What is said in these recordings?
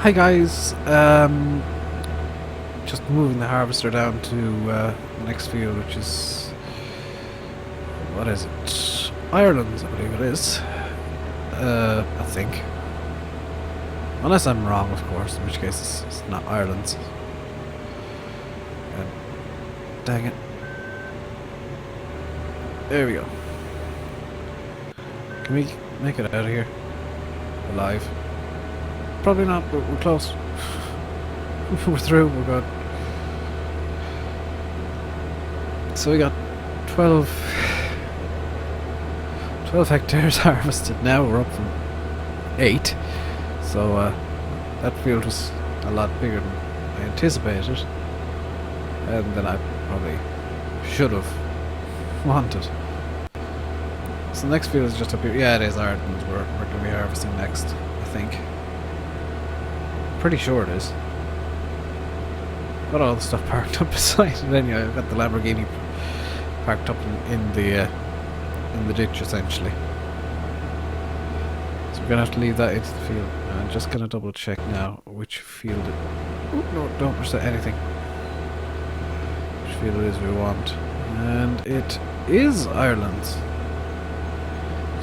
Hi guys, just moving the harvester down to the next field, which is, what is it? Ireland's, I believe it is. I think. Unless I'm wrong, of course, in which case it's not Ireland's. Dang it. There we go. Can we make it out of here? Alive? Probably not, but we're close. We're through, we're good. So we got 12 hectares harvested. Now we're up from 8. So that field was a lot bigger than I anticipated. And then I probably should have wanted. So the next field is just up here. Yeah, it is Ireland. We're going to be harvesting next, I think. Pretty sure it is. Got all the stuff parked up beside it anyway. I've got the Lamborghini parked up in the ditch essentially. So we're gonna have to leave that into the field. I'm just gonna double check now which field it. Oh no! Don't reset anything. Which field it is we want, and it is Ireland's.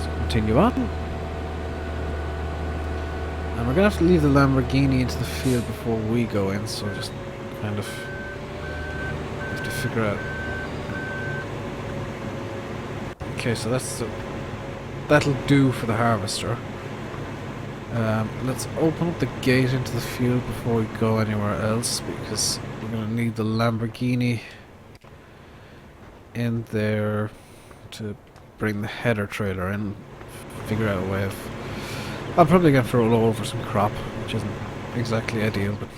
So continue on. And we're gonna have to leave the Lamborghini into the field before we go in, so just kind of have to figure out. Okay, so that'll do for the harvester. Let's open up the gate into the field before we go anywhere else, because we're gonna need the Lamborghini in there to bring the header trailer in. Figure out a way of. I'm probably going to roll over some crop, which isn't exactly ideal, but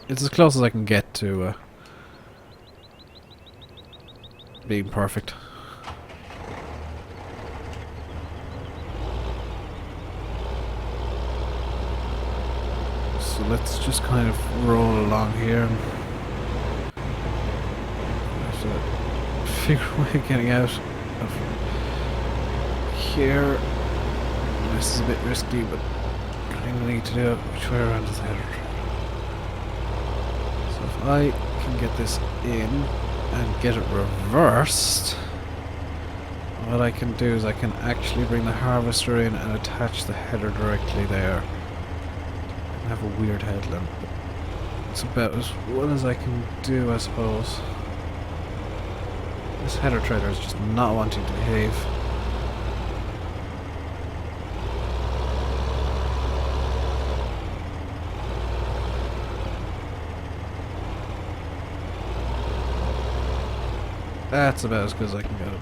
it's as close as I can get to being perfect. So let's just kind of roll along here and have to figure a way of getting out of here. This is a bit risky, but I need to do it. Which way around is the header? So if I can get this in and get it reversed, what I can do is I can actually bring the harvester in and attach the header directly there. I have a weird headlamp, but it's about as well as I can do, I suppose. This header trailer is just not wanting to behave. That's about as good as I can get it.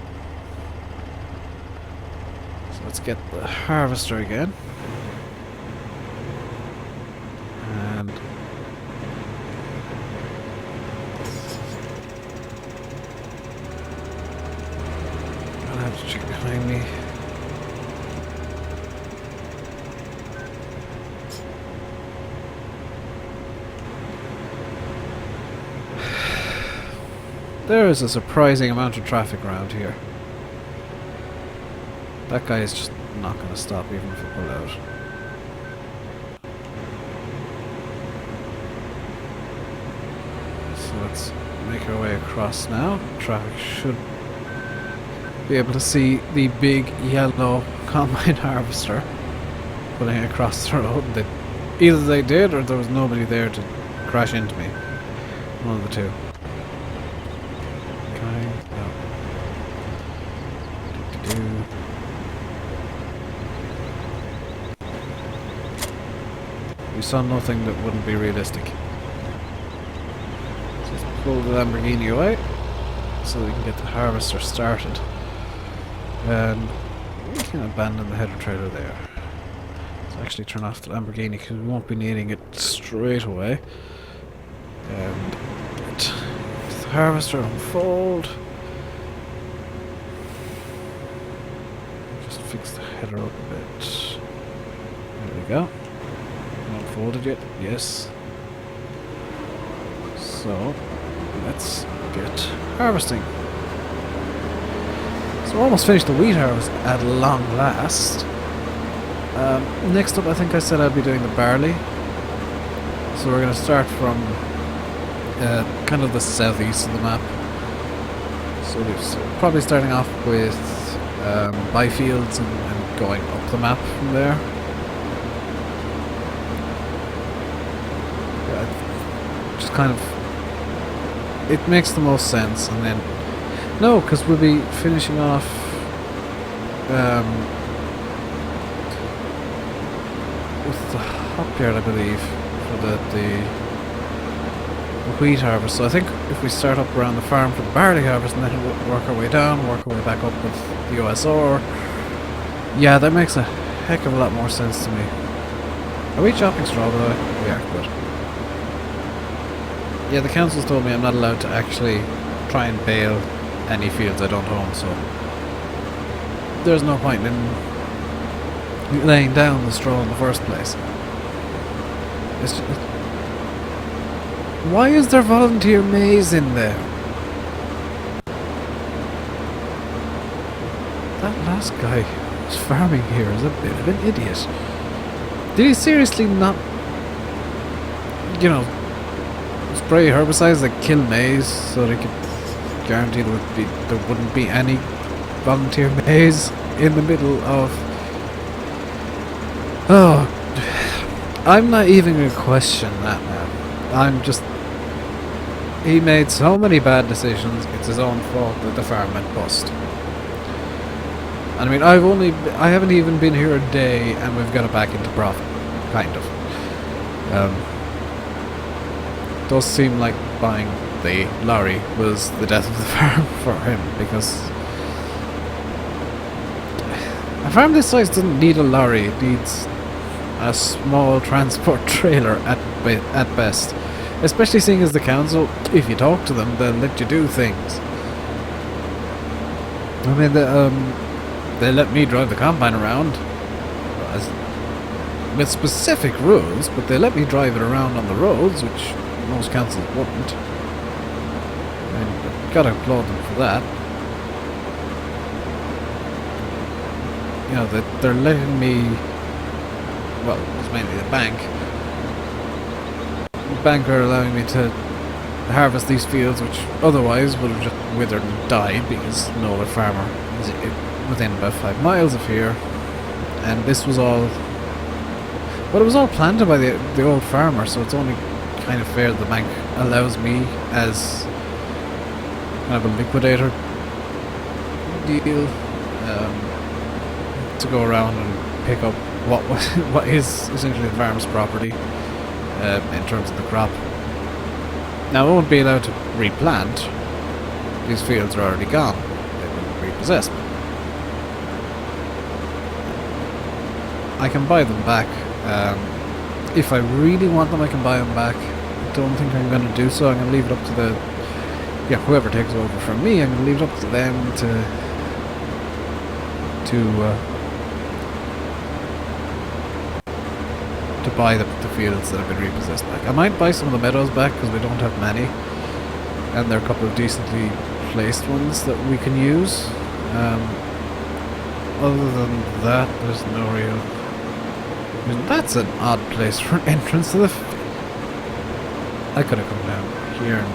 So let's get the harvester again. And I'll have to check behind me. There is a surprising amount of traffic around here. That guy is just not going to stop even if I pull out. So let's make our way across now. Traffic should be able to see the big yellow combine harvester putting it across the road. Either they did or there was nobody there to crash into me. One of the two. We saw nothing that wouldn't be realistic. So let's pull the Lamborghini away so we can get the harvester started. And we can abandon the header trailer there. Let's actually turn off the Lamborghini because we won't be needing it straight away. And let the harvester unfold. Just fix the header up a bit. There we go. Not folded yet? Yes. So let's get harvesting. So we're almost finished the wheat harvest at long last. Next up, I think I said I'd be doing the barley. So we're going to start from kind of the southeast of the map. So we're probably starting off with byfields and going up the map from there. Yeah, just kind of, it makes the most sense. And then no, because we'll be finishing off with the hop yard, I believe, for the wheat harvest. So I think if we start up around the farm for the barley harvest and then work our way down, work our way back up with the OSR, yeah, that makes a heck of a lot more sense to me. Are we chopping straw, by the way? We are, good. Yeah, the council's told me I'm not allowed to actually try and bale any fields I don't own, so there's no point in laying down the straw in the first place. It's just, why is there volunteer maize in there? That last guy who's farming here is a bit of an idiot. Did he seriously not, you know, spray herbicides that kill maize so they could guarantee there wouldn't be any volunteer maize in the middle of... Oh, I'm not even going to question that now. I'm just... He made so many bad decisions, it's his own fault that the farm went bust. And I mean, I haven't even been here a day and we've got it back into profit. Kind of. Does seem like buying the lorry was the death of the farm for him, because a farm this size doesn't need a lorry, it needs a small transport trailer at best. Especially seeing as the council, if you talk to them, they'll let you do things. I mean, they let me drive the combine around with specific rules, but they let me drive it around on the roads, which most councils wouldn't. And gotta applaud them for that. You know, they're letting me... Well, it's mainly the bank. The bank are allowing me to harvest these fields, which otherwise would have just withered and died because no other farmer is within about 5 miles of here. And this was all... Well, it was all planted by the old farmer, so it's only kind of fair that the bank allows me as kind of a liquidator deal to go around and pick up what is essentially the farm's property in terms of the crop. Now I won't be allowed to replant. These fields are already gone. They've been repossessed. I can buy them back. If I really want them, I can buy them back. I don't think I'm going to do so. I'm going to leave it up to the... Yeah, whoever takes over from me, I'm going to leave it up to them to buy the fields that have been repossessed back. I might buy some of the meadows back because we don't have many, and there are a couple of decently placed ones that we can use. Other than that, there's no real... I mean, that's an odd place for an entrance to the... I could have come down here and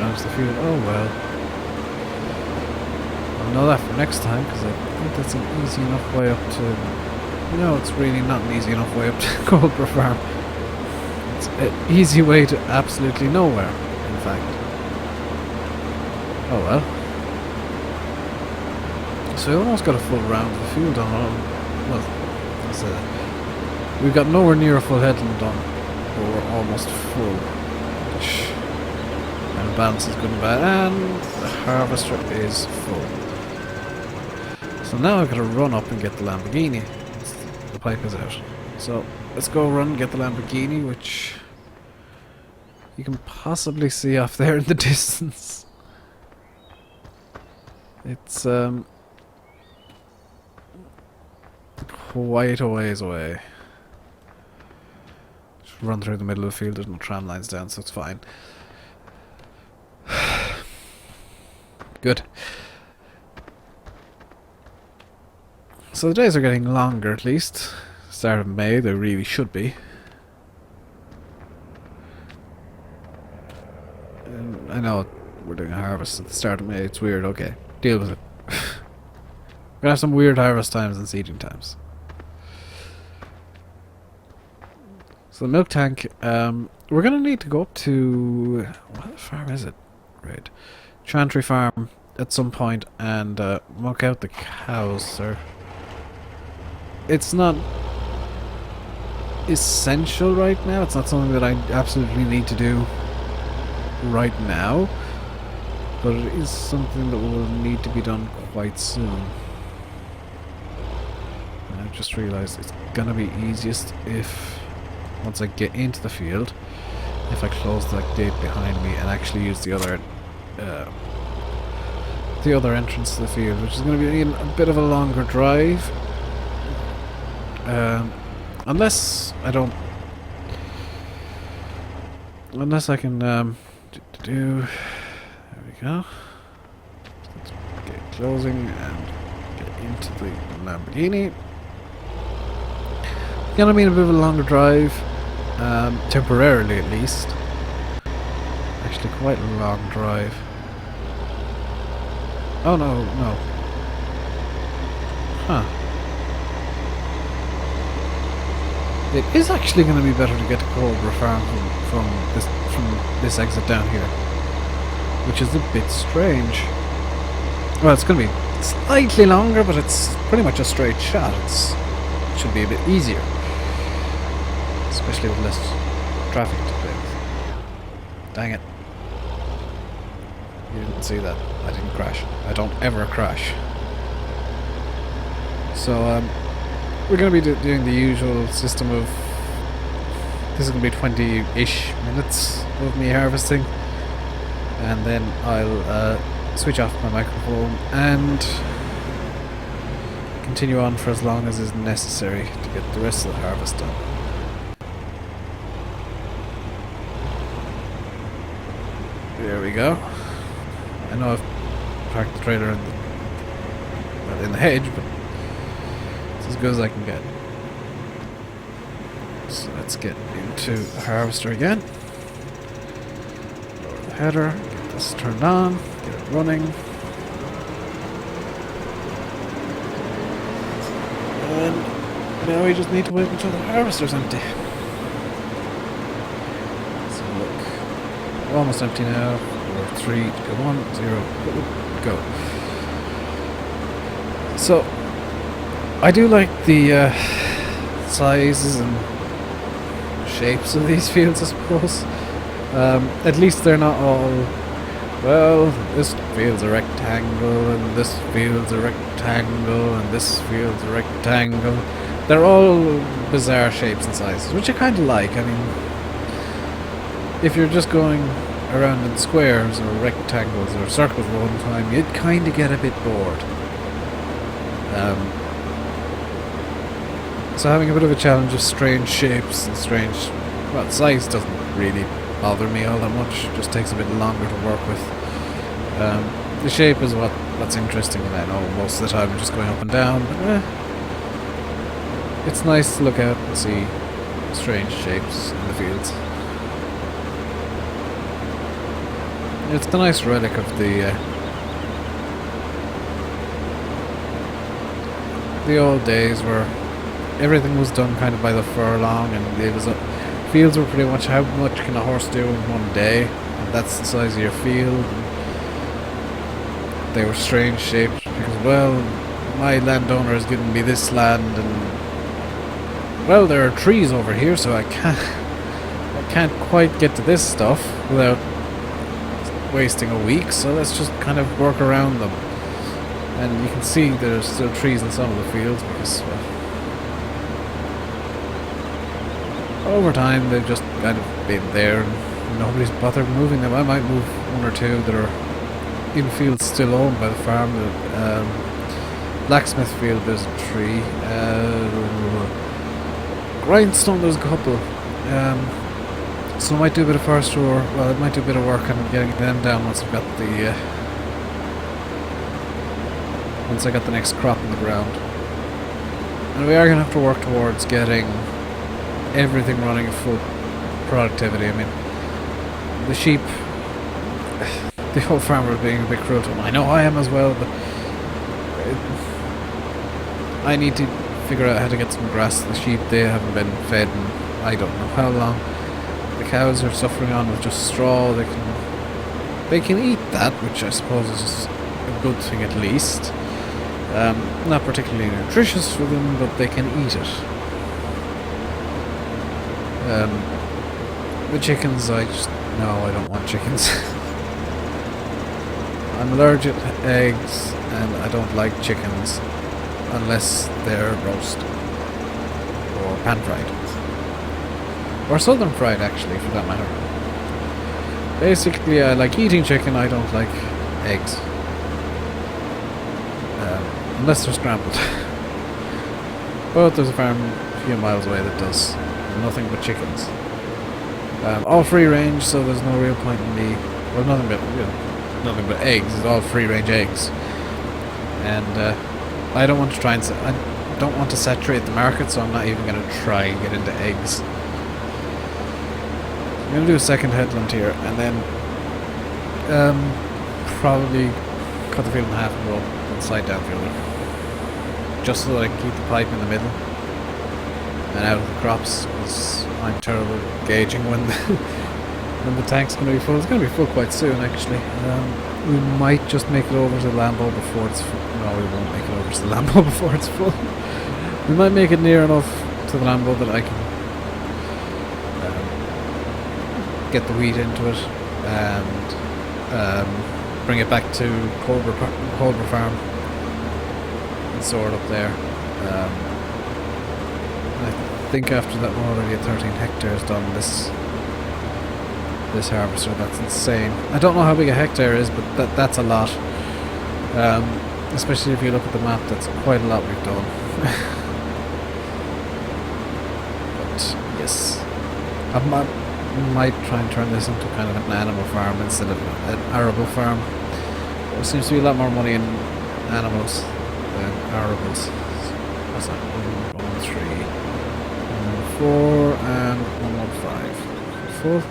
managed the field. Oh well. I'll know that for next time, because I think that's an easy enough way up to... No, it's really not an easy enough way up to Coldborough Farm. It's an easy way to absolutely nowhere, in fact. Oh well. So we almost got a full round of the field on. Well, we've got nowhere near a full headland on, but we're almost full. And the balance is good and bad, and the harvester is full. So now I've got to run up and get the Lamborghini. The pipe is out. So let's go run and get the Lamborghini, which you can possibly see off there in the distance. It's quite a ways away. Just run through the middle of the field, there's no tram lines down, so it's fine. Good. So the days are getting longer, at least. Start of May, they really should be. I know we're doing a harvest at the start of May. It's weird. Okay, deal with it. We're gonna have some weird harvest times and seeding times. So the milk tank, we're gonna need to go up to, what farm is it? Right, Chantry Farm at some point and milk out the cows, sir. It's not essential right now. It's not something that I absolutely need to do right now, but it is something that will need to be done quite soon. And I've just realized it's gonna be easiest if, once I get into the field, if I close that gate behind me and actually use the other entrance to the field, which is going to be a bit of a longer drive. Unless I don't... Unless I can... There we go. Let's get closing and get into the Lamborghini. Gonna be a bit of a longer drive, temporarily at least. Actually, quite a long drive. Oh no, no. Huh. It is actually going to be better to get to Coldborough Farm from this exit down here, which is a bit strange. Well, it's going to be slightly longer, but it's pretty much a straight shot. It should be a bit easier, especially with less traffic to play with. Dang it. You didn't see that. I didn't crash. I don't ever crash. So, we're going to be doing the usual system of... This is going to be 20-ish minutes of me harvesting. And then I'll switch off my microphone and continue on for as long as is necessary to get the rest of the harvest done. There we go. I know I've parked the trailer in the hedge, but it's as good as I can get. So let's get into the harvester again. Lower the header, get this turned on, get it running. And now we just need to wait until the harvester's empty. So look, we're almost empty now. 3, 1, 0, go. So, I do like the sizes and shapes of these fields, I suppose. At least they're not all, well, this field's a rectangle, and this field's a rectangle, and this field's a rectangle. They're all bizarre shapes and sizes, which I kind of like. I mean, if you're just going around in squares or rectangles or circles all the time, you'd kind of get a bit bored. So having a bit of a challenge of strange shapes and strange... Well, size doesn't really bother me all that much, it just takes a bit longer to work with. The shape is what's interesting, and I know most of the time I'm just going up and down, but it's nice to look out and see strange shapes in the fields. It's the nice relic of the old days where everything was done kind of by the furlong, and it was fields were pretty much how much can a horse do in one day, and that's the size of your field. And they were strange shapes because, well, my landowner has given me this land, and well, there are trees over here, so I can't quite get to this stuff without wasting a week, so let's just kind of work around them. And you can see there's still trees in some of the fields because, well, over time they've just kind of been there and nobody's bothered moving them. I might move one or two that are in fields still owned by the farm. The blacksmith field, there's a tree. Grindstone, there's a couple. So I might do a bit of forestry, or well, it might do a bit of work on getting them down once I've got the once I got the next crop in the ground. And we are going to have to work towards getting everything running at full productivity. I mean, the sheep the whole farmer being a bit cruel to him. I know I am as well, but I need to figure out how to get some grass. The sheep, they haven't been fed in I don't know how long. The cows are suffering on with just straw. They can eat that, which I suppose is a good thing at least. Not particularly nutritious for them, but they can eat it. The chickens, I don't want chickens. I'm allergic to eggs, and I don't like chickens unless they're roast or pan-fried. Or southern fried, actually, for that matter. Basically, I like eating chicken, I don't like eggs. Unless they're scrambled. But there's a farm a few miles away that does nothing but chickens. All free range, so there's no real point in me. Well, nothing but eggs. It's all free range eggs. And I don't want to try and I don't want to saturate the market, so I'm not even going to try and get into eggs. I'm going to do a second headland here, and then probably cut the field in half and roll one side down fielder, just so that I can keep the pipe in the middle and out of the crops, because I'm terrible at gauging when the tank's going to be full. It's going to be full quite soon, actually. We might just make it over to the Lambo before it's full. No, we won't make it over to the Lambo before it's full. We might make it near enough to the Lambo that I can get the wheat into it and bring it back to Coldborough Farm and store it up there. I think after that we're already at 13 hectares done this harvester. That's insane. I don't know how big a hectare is, but that's a lot. Especially if you look at the map, that's quite a lot we've done. But yes, I might try and turn this into kind of an animal farm instead of an arable farm. There seems to be a lot more money in animals than arables. What's that? 113, 114, and 115. 4.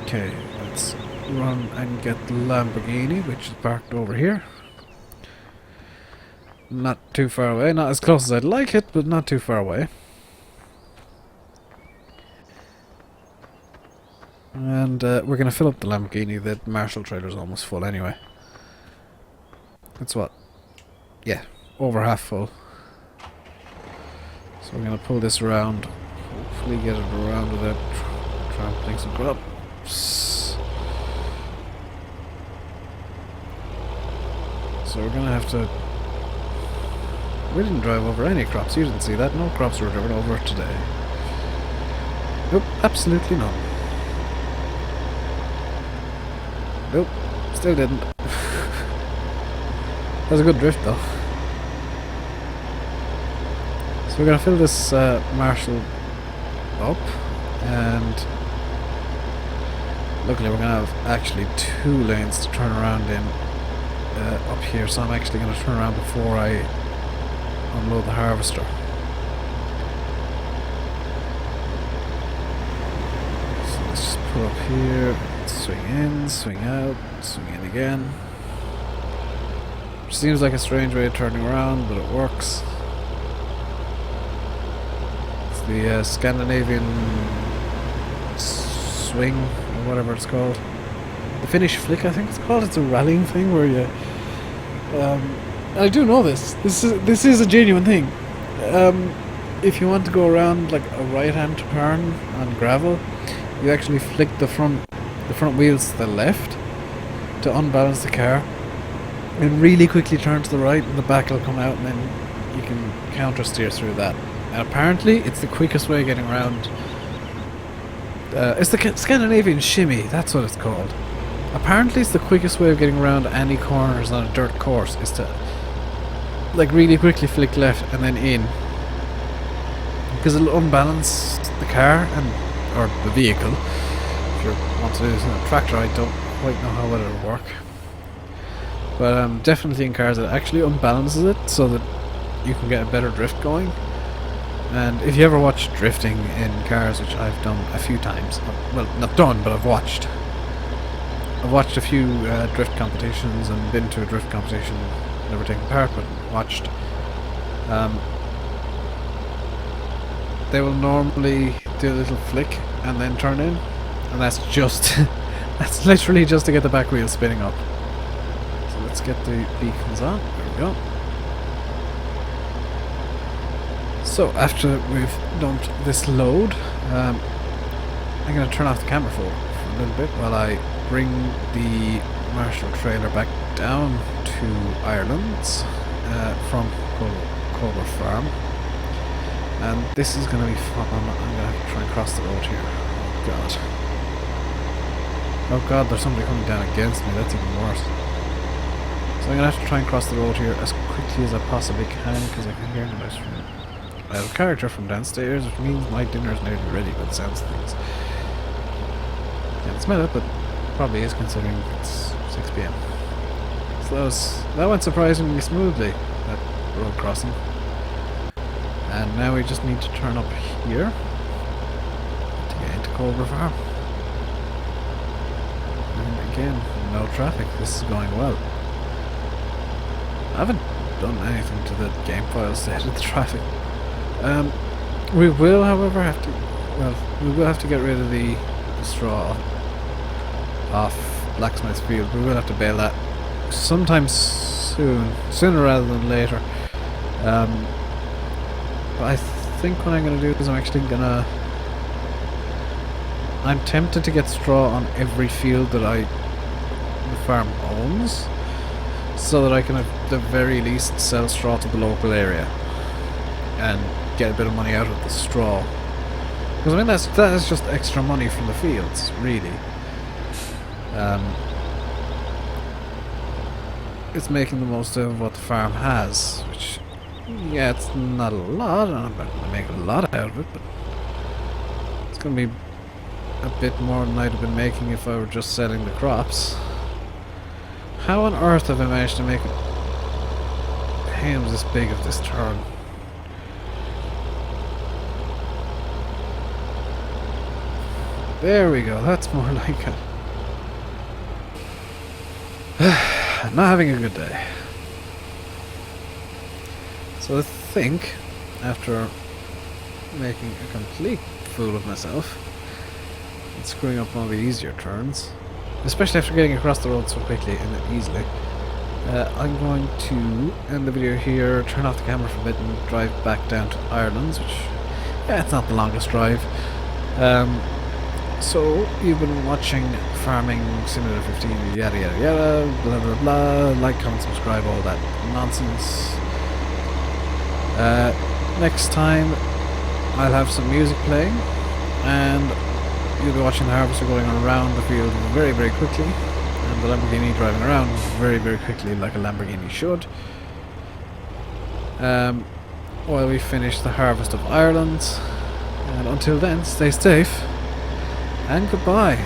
Okay, let's run and get the Lamborghini, which is parked over here. Not too far away, not as close as I'd like it, but not too far away. And we're going to fill up the Lamborghini. The Marshall trailer is almost full anyway. That's what? Yeah, over half full. So we're going to pull this around. Hopefully get it around without trampling some crops. So we're going to have to... We didn't drive over any crops. You didn't see that. No crops were driven over today. Nope, absolutely none. Nope, still didn't. That was a good drift though. So we're going to fill this Marshall up, and luckily we're going to have actually 2 lanes to turn around in up here, so I'm actually going to turn around before I unload the harvester. So let's just pull up here, swing in, swing out, swing in again. Seems like a strange way of turning around, but it works. It's the Scandinavian swing, or whatever it's called. The Finnish flick, I think it's called. It's a rallying thing where you... I do know this. This is a genuine thing. If you want to go around like a right-hand turn on gravel, you actually flick the front wheels to the left to unbalance the car, and really quickly turn to the right, and the back will come out, and then you can counter steer through that. And apparently, it's the quickest way of getting around. It's the Scandinavian shimmy. That's what it's called. Apparently, it's the quickest way of getting around any corners on a dirt course is to like really quickly flick left and then in, because it'll unbalance the car or the vehicle. If you want to do this in a tractor, I don't quite know how well it'll work, but definitely in cars it actually unbalances it so that you can get a better drift going. And if you ever watch drifting in cars, which I've done a few times, well, not done, but I've watched. I've watched a few drift competitions and been to a drift competition, never taken part, but watched. They will normally do a little flick and then turn in, and that's just, that's literally just to get the back wheel spinning up. So let's get the beacons on, there we go. So after we've dumped this load, I'm going to turn off the camera for a little bit while I bring the Marshall trailer back down to Ireland from Coldborough Farm. And this is going to be fun. I'm going to have to try and cross the road here. Oh god. Oh god, there's somebody coming down against me. That's even worse. So I'm going to have to try and cross the road here as quickly as I possibly can because I can hear the noise from I have a character from downstairs, which means my dinner's nearly ready by the sounds of things. Can't smell it, but probably is considering it's 6 PM. So that went surprisingly smoothly, that road crossing. And now we just need to turn up here to get into Coldborough Farm. And again, no traffic. This is going well. I haven't done anything to the game file set of the traffic. We will, however, have to. Well, we will have to get rid of the straw off Blacksmith's Field. We will have to bale that sometime soon, sooner rather than later. But I think what I'm going to do is I'm tempted to get straw on every field that the farm owns, so that I can at the very least sell straw to the local area and get a bit of money out of the straw. Because I mean that is just extra money from the fields, really. It's making the most of what the farm has, which, yeah, it's not a lot. I'm not going to make a lot out of it, but it's going to be a bit more than I'd have been making if I were just selling the crops. How on earth have I managed to make hams this big of this turn? There we go, that's more like it. Not having a good day. So I think, after making a complete fool of myself and screwing up one of the easier turns, especially after getting across the road so quickly and easily, I'm going to end the video here, turn off the camera for a bit and drive back down to Ireland's, which, yeah, it's not the longest drive. So, you've been watching Farming Simulator 15, yada yada yada, blah blah blah, like, comment, subscribe, all that nonsense. Next time, I'll have some music playing, and you'll be watching the harvester going around the field very very quickly, and the Lamborghini driving around very very quickly like a Lamborghini should. While we finish the harvest of Ireland, and until then, stay safe. And goodbye.